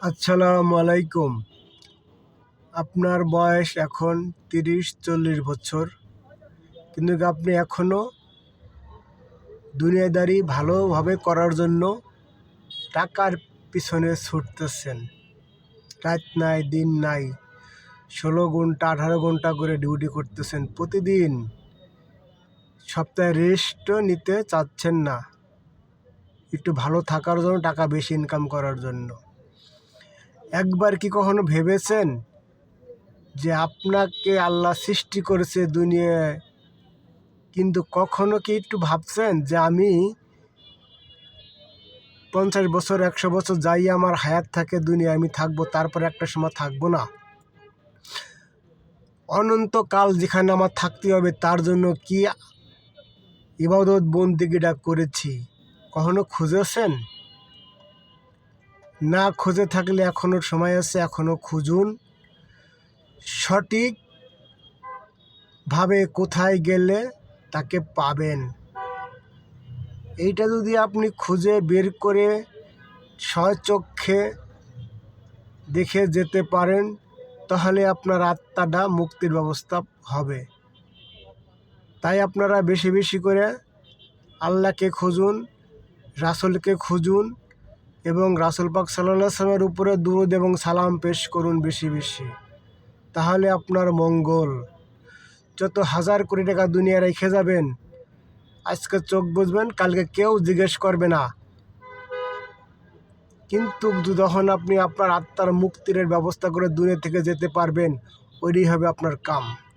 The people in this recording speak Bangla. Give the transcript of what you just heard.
আসসালামু আলাইকুম। আপনার বয়স এখন ৩০-৪০ বছর, কিন্তু আপনি এখনও দুনিয়াদারি ভালোভাবে করার জন্য টাকার পিছনে ছুটতেছেন। রাত নাই দিন নাই, ১৬ ঘন্টা ১৮ ঘন্টা করে ডিউটি করতেছেন প্রতিদিন। সপ্তাহে রেস্টও নিতে চাচ্ছেন না, একটু ভালো থাকার জন্য, টাকা বেশি ইনকাম করার জন্য। একবার কি কখনো ভেবেছেন যে আপনাকে আল্লাহ সৃষ্টি করেছে দুনিয়ায়, কিন্তু কখনো কি একটু ভাবছেন যে আমি ৫০ বছর ১০০ বছর যাই আমার হায়াত থাকে দুনিয়ায়, আমি থাকবো, তারপরে একটা সময় থাকবো না। অনন্তকাল যেখানে আমার থাকতে হবে, তার জন্য কি ইবাদত বন্দেগীটা করেছি কখনো খুঁজেছেন? না খুঁজে থাকলে এখনও সময় আছে, এখনও খুঁজুন। সঠিকভাবে কোথায় গেলে তাকে পাবেন, এইটা যদি আপনি খুঁজে বের করে স্বচক্ষে দেখে যেতে পারেন, তাহলে আপনার আত্মাটা মুক্তির ব্যবস্থা হবে। তাই আপনারা বেশি বেশি করে আল্লাহকে খুঁজুন, রাসূলকে খুঁজুন এবং রাসূল পাক সাল্লাল্লাহু আলাইহি ওয়াসাল্লামের উপরে দুরূদ এবং সালাম পেশ করুন বেশি বেশি। তাহলে আপনার মঙ্গল। যত হাজার কোটি টাকা দুনিয়া রেখে যাবেন, আজকে চোখ বুঝবেন, কালকে কেউ জিজ্ঞেস করবে না, কিন্তু যখন আপনি আপনার আত্মার মুক্তির ব্যবস্থা করে দূরে থেকে যেতে পারবেন, ওইটাই হবে আপনার কাম।